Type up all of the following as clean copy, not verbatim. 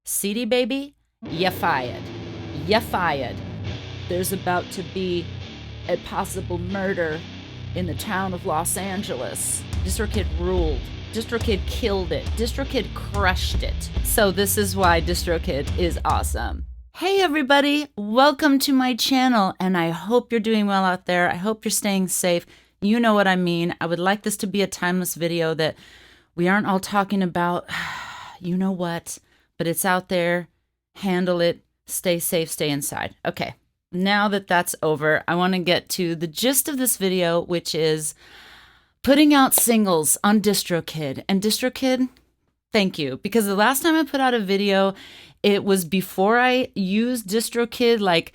CD baby, you fired. You fired. There's about to be a possible murder in the town of Los Angeles. DistroKid ruled. DistroKid killed it. DistroKid crushed it. So this is why DistroKid is awesome. Hey everybody, welcome to my channel, and I hope you're doing well out there. I hope you're staying safe. You know what I mean. I would like this to be a timeless video that we aren't all talking about, you know what, but it's out there. Handle it. Stay safe, stay inside. Okay, now that that's over, I want to get to the gist of this video, which is putting out singles on DistroKid. And DistroKid, thank you, because the last time I put out a video, it was before I used DistroKid like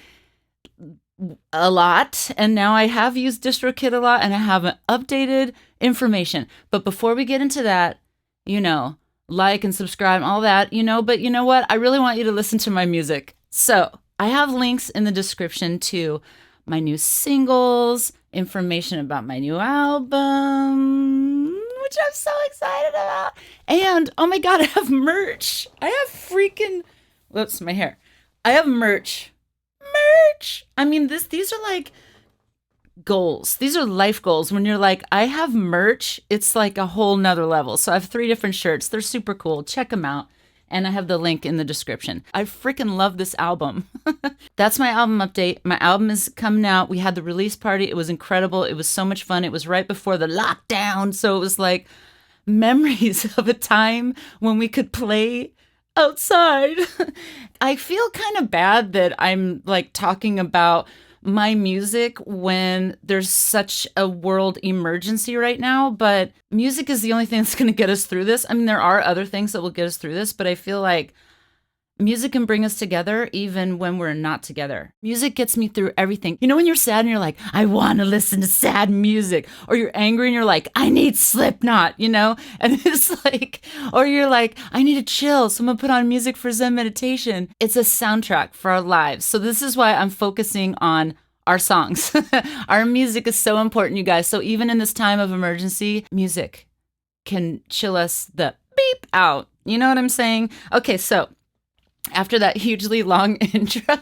a lot, and now I have used DistroKid a lot, and I have updated information. But before we get into that, you know, like and subscribe and all that, you know, but you know what? I really want you to listen to my music. So I have links in the description to my new singles, information about my new album, which I'm so excited about. And oh my God, I have merch. I have freaking, whoops, my hair. I have merch. I mean, these are like goals. These are life goals. When you're like, I have merch, it's like a whole nother level. So I have 3 different shirts. They're super cool. Check them out. And I have the link in the description. I freaking love this album. That's my album update. My album is coming out. We had the release party. It was incredible. It was so much fun. It was right before the lockdown. So it was like memories of a time when we could play outside. I feel kind of bad that I'm like talking about my music when there's such a world emergency right now, but music is the only thing that's going to get us through this. I mean, there are other things that will get us through this, but I feel like music can bring us together even when we're not together. Music gets me through everything. You know, when you're sad and you're like, I want to listen to sad music, or you're angry and you're like, I need Slipknot, you know? And it's like, or you're like, I need to chill, so I'm gonna put on music for Zen meditation. It's a soundtrack for our lives. So this is why I'm focusing on our songs. Our music is so important, you guys. So even in this time of emergency, music can chill us the beep out. You know what I'm saying? Okay, so after that hugely long intro,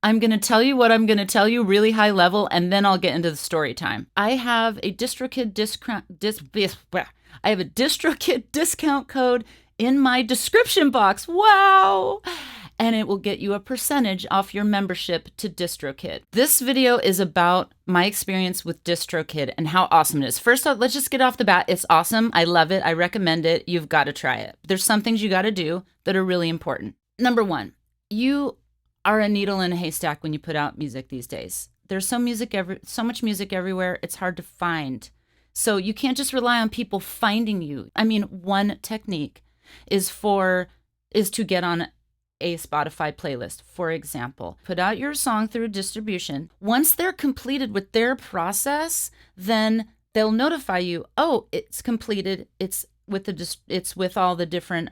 I'm going to tell you what I'm going to tell you really high level, and then I'll get into the story time. I have a DistroKid discount code in my description box. Wow! And it will get you a percentage off your membership to DistroKid. This video is about my experience with DistroKid and how awesome it is. First off, let's just get off the bat. It's awesome. I love it. I recommend it. You've got to try it. There's some things you got to do that are really important. Number 1, you are a needle in a haystack when you put out music these days. There's so much music everywhere. It's hard to find. So you can't just rely on people finding you. I mean, one technique is to get on a Spotify playlist, for example. Put out your song through distribution. Once they're completed with their process, then they'll notify you, oh, it's completed. It's with all the different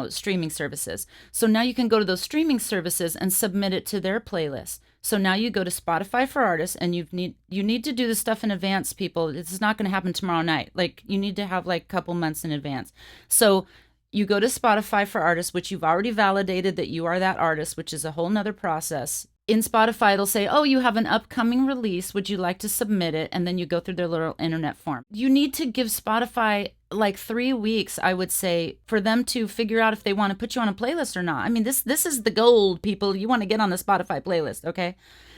streaming services. So now you can go to those streaming services and submit it to their playlist. So now you go to Spotify for Artists, and you need to do this stuff in advance, people. This is not going to happen tomorrow night. Like, you need to have like a couple months in advance. So you go to Spotify for Artists, which you've already validated that you are that artist, which is a whole nother process. In Spotify, it'll say, oh, you have an upcoming release. Would you like to submit it? And then you go through their little internet form. You need to give Spotify like 3 weeks, I would say, for them to figure out if they want to put you on a playlist or not. I mean, this is the gold, people. You want to get on the Spotify playlist, okay?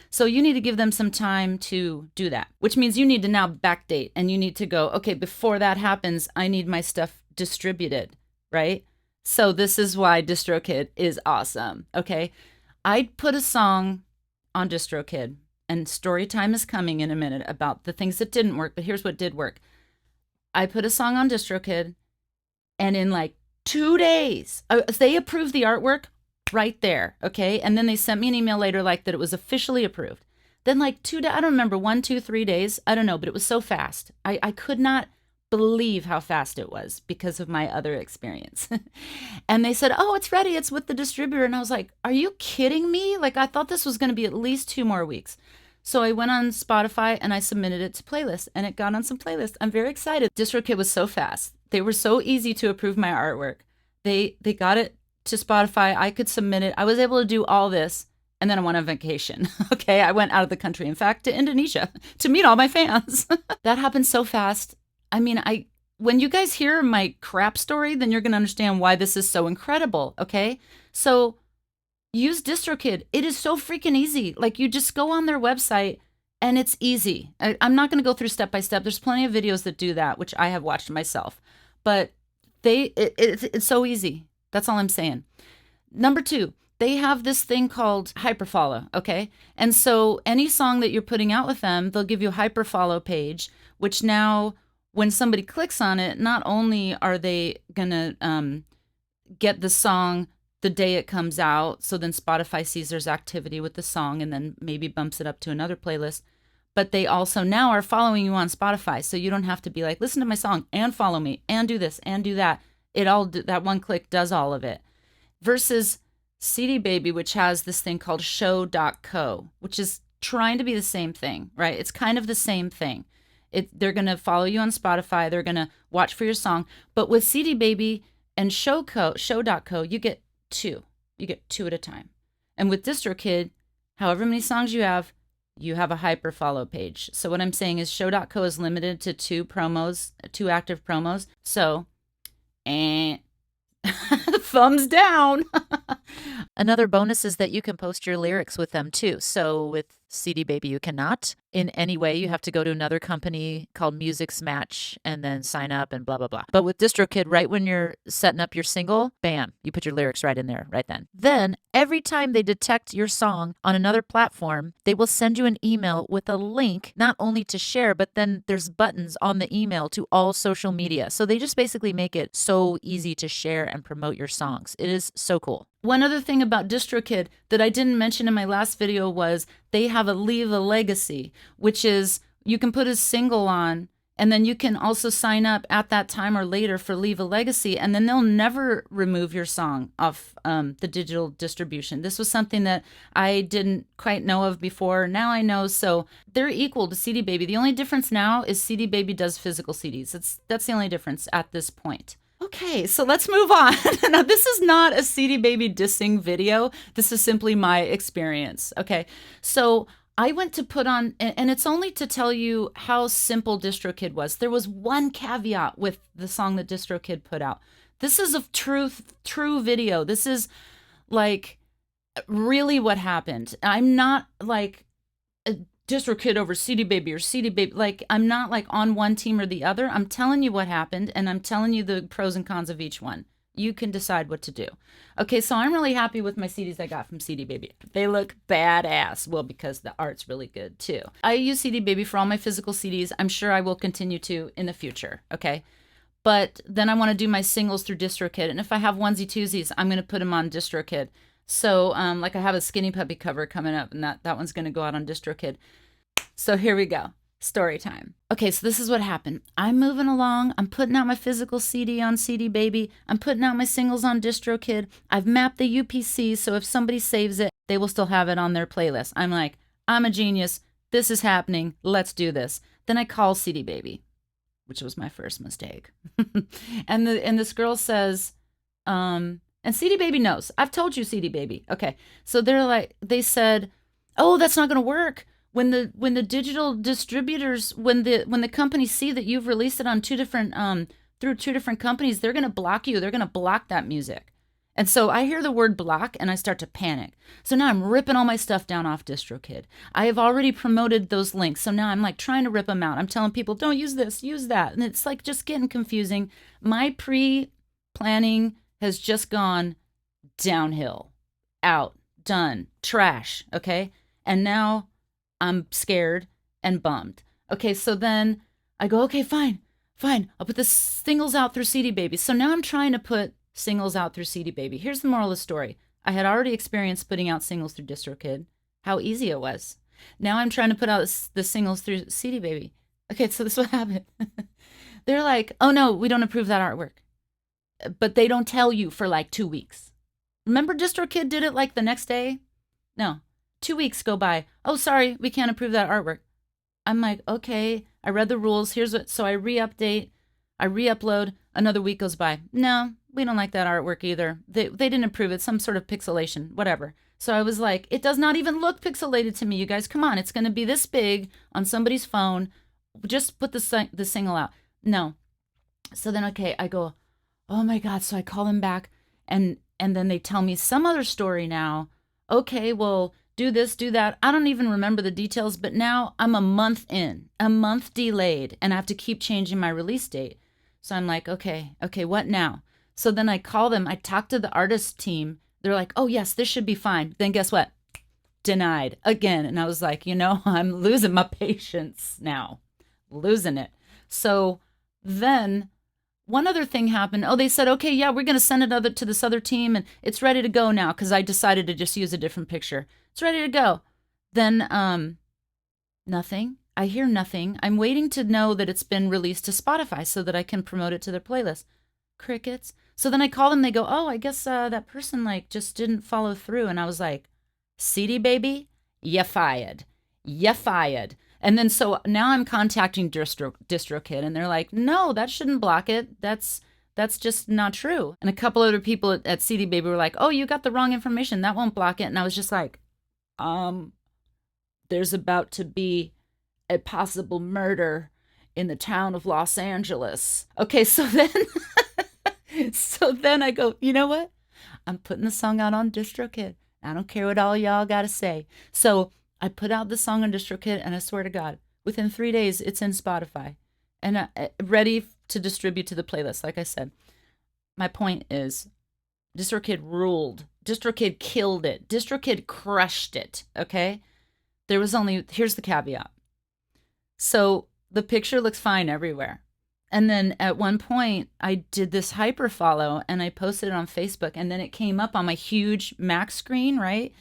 So you need to give them some time to do that, which means you need to now backdate, and you need to go, okay, before that happens, I need my stuff distributed, right? So this is why DistroKid is awesome, okay? I put a song on DistroKid, and story time is coming in a minute about the things that didn't work, but here's what did work. I put a song on DistroKid, and in like 2 days, they approved the artwork right there, okay? And then they sent me an email later like that it was officially approved. Then like 2 days, I don't remember, 1, 2, 3 days, I don't know, but it was so fast. I could not believe how fast it was because of my other experience. And they said, oh, it's ready. It's with the distributor. And I was like, are you kidding me? Like, I thought this was going to be at least 2 more weeks. So I went on Spotify and I submitted it to playlists, and it got on some playlists. I'm very excited. DistroKid was so fast. They were so easy to approve my artwork. They got it to Spotify. I could submit it. I was able to do all this. And then I went on vacation. Okay. I went out of the country, in fact, to Indonesia to meet all my fans. That happened so fast. I mean, when you guys hear my crap story, then you're going to understand why this is so incredible. Okay. So use DistroKid. It is so freaking easy. Like, you just go on their website and it's easy. I'm not going to go through step by step. There's plenty of videos that do that, which I have watched myself. But it's so easy. That's all I'm saying. Number 2, they have this thing called hyperfollow, okay? And so any song that you're putting out with them, they'll give you a hyperfollow page, which now when somebody clicks on it, not only are they going to get the song the day it comes out, so then Spotify sees there's activity with the song and then maybe bumps it up to another playlist, but they also now are following you on Spotify, so you don't have to be like, listen to my song and follow me and do this and do that. That one click does all of it. Versus CD Baby, which has this thing called show.co, which is trying to be the same thing, right? It's kind of the same thing. They're going to follow you on Spotify. They're going to watch for your song. But with CD Baby and show.co, you get 2. You get 2 at a time. And with DistroKid, however many songs you have a hyper follow page. So what I'm saying is show.co is limited to 2 active promos. So, thumbs down. Another bonus is that you can post your lyrics with them too. So with CD Baby, you cannot in any way. You have to go to another company called Musixmatch and then sign up and blah, blah, blah. But with DistroKid, right when you're setting up your single, bam, you put your lyrics right in there, right then. Then every time they detect your song on another platform, they will send you an email with a link, not only to share, but then there's buttons on the email to all social media. So they just basically make it so easy to share and promote your songs. It is so cool. One other thing about DistroKid that I didn't mention in my last video was they have a Leave a Legacy, which is you can put a single on and then you can also sign up at that time or later for Leave a Legacy, and then they'll never remove your song off the digital distribution. This was something that I didn't quite know of before. Now I know. So they're equal to CD Baby. The only difference now is CD Baby does physical CDs. That's the only difference at this point. Okay, so let's move on. Now, this is not a CD Baby dissing video. This is simply my experience. Okay, so I went to put on, and it's only to tell you how simple DistroKid was. There was one caveat with the song that DistroKid put out. This is a true video. This is like really what happened. I'm not like a DistroKid over CD Baby or CD Baby. Like, I'm not like on one team or the other. I'm telling you what happened, and I'm telling you the pros and cons of each one. You can decide what to do. Okay, so I'm really happy with my CDs I got from CD Baby. They look badass. Well, because the art's really good too. I use CD Baby for all my physical CDs. I'm sure I will continue to in the future, okay? But then I want to do my singles through DistroKid, and if I have onesie twosies, I'm going to put them on DistroKid. So, like I have a Skinny Puppy cover coming up, and that one's going to go out on DistroKid. So here we go. Story time. Okay, so this is what happened. I'm moving along. I'm putting out my physical CD on CD Baby. I'm putting out my singles on DistroKid. I've mapped the UPC, so if somebody saves it, they will still have it on their playlist. I'm like, I'm a genius. This is happening. Let's do this. Then I call CD Baby, which was my first mistake. and this girl says, and CD Baby knows. I've told you, CD Baby. Okay, so they said, oh, that's not going to work. When the digital distributors, when the companies see that you've released it on through 2 different companies, they're going to block you. They're going to block that music. And so I hear the word block and I start to panic. So now I'm ripping all my stuff down off DistroKid. I have already promoted those links. So now I'm like trying to rip them out. I'm telling people, don't use this, use that. And it's like just getting confusing. My pre-planning has just gone downhill, out, done, trash. Okay. And now I'm scared and bummed. Okay, so then I go, okay, fine. I'll put the singles out through CD Baby. So now I'm trying to put singles out through CD Baby. Here's the moral of the story. I had already experienced putting out singles through DistroKid, how easy it was. Now I'm trying to put out the singles through CD Baby. Okay, so this is what happened. They're like, oh no, we don't approve that artwork. But they don't tell you for like 2 weeks. Remember DistroKid did it like the next day? No. 2 weeks go by. Oh, sorry, we can't approve that artwork. I'm like, okay, I read the rules. So I re-update, I re-upload. Another week goes by. No, we don't like that artwork either. They didn't approve it, some sort of pixelation, whatever. So I was like, it does not even look pixelated to me, you guys. Come on, it's going to be this big on somebody's phone. Just put the single out. No. So then, okay, I go, oh my God. So I call them back, and then they tell me some other story now. Okay, well, do this, do that. I don't even remember the details, but now I'm a month in, a month delayed, and I have to keep changing my release date. So I'm like, okay, what now? So then I call them, I talk to the artist team. They're like, oh yes, this should be fine. Then guess what? Denied again. And I was like, I'm losing my patience now, losing it. So then one other thing happened. Oh, they said, okay, yeah, we're going to send it to this other team, and it's ready to go now, because I decided to just use a different picture. It's ready to go. Then nothing. I hear nothing. I'm waiting to know that it's been released to Spotify so that I can promote it to their playlist. Crickets. So then I call them. They go, oh, I guess that person just didn't follow through. And I was like, CD baby, you fired. You fired. And then so now I'm contacting DistroKid, and they're like, no, that shouldn't block it. That's just not true. And a couple other people at CD Baby were like, oh, you got the wrong information. That won't block it. And I was just like, there's about to be a possible murder in the town of Los Angeles. Okay, so then I go, you know what? I'm putting the song out on DistroKid. I don't care what all y'all got to say. So I put out the song on DistroKid, and I swear to God, within 3 days, it's in Spotify and ready to distribute to the playlist. Like I said, my point is, DistroKid ruled. DistroKid killed it. DistroKid crushed it. Okay, here's the caveat. So the picture looks fine everywhere. And then at one point, I did this hyper follow, and I posted it on Facebook, and then it came up on my huge Mac screen, right?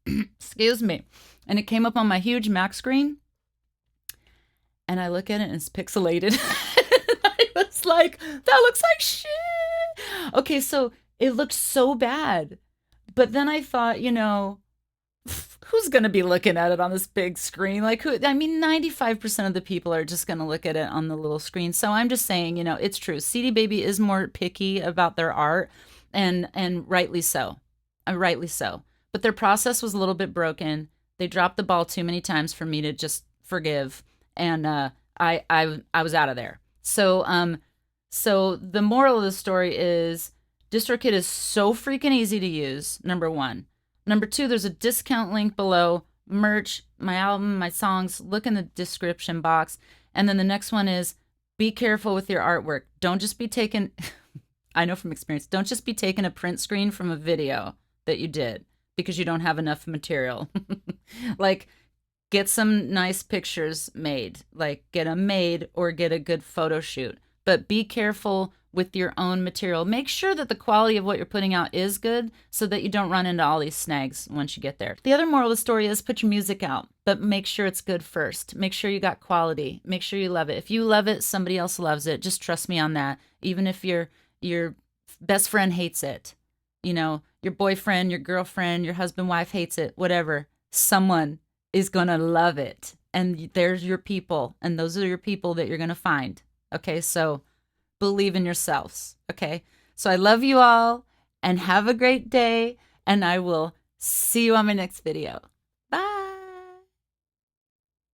Excuse me. And it came up on my huge Mac screen, and I look at it, and it's pixelated. I was like, that looks like shit. Okay, so it looked so bad. But then I thought, who's going to be looking at it on this big screen? 95% of the people are just going to look at it on the little screen. So I'm just saying, it's true. CD Baby is more picky about their art, and rightly so. Rightly so. But their process was a little bit broken. They dropped the ball too many times for me to just forgive. And I was out of there. So the moral of the story is, DistroKid is so freaking easy to use, number one. Number two, there's a discount link below. Merch, my album, my songs. Look in the description box. And then the next one is, be careful with your artwork. Don't just be taking, I know from experience, don't just be taking a print screen from a video that you did because you don't have enough material. Get some nice pictures made. Get them made or get a good photo shoot. But be careful with your own material. Make sure that the quality of what you're putting out is good so that you don't run into all these snags once you get there. The other moral of the story is, put your music out, but make sure it's good first. Make sure you got quality. Make sure you love it. If you love it, somebody else loves it. Just trust me on that. Even if your best friend hates it, your boyfriend, your girlfriend, your husband, wife hates it, whatever, someone is going to love it. And there's your people, and those are your people that you're going to find. Okay, so believe in yourselves. Okay, so I love you all, and have a great day, and I will see you on my next video.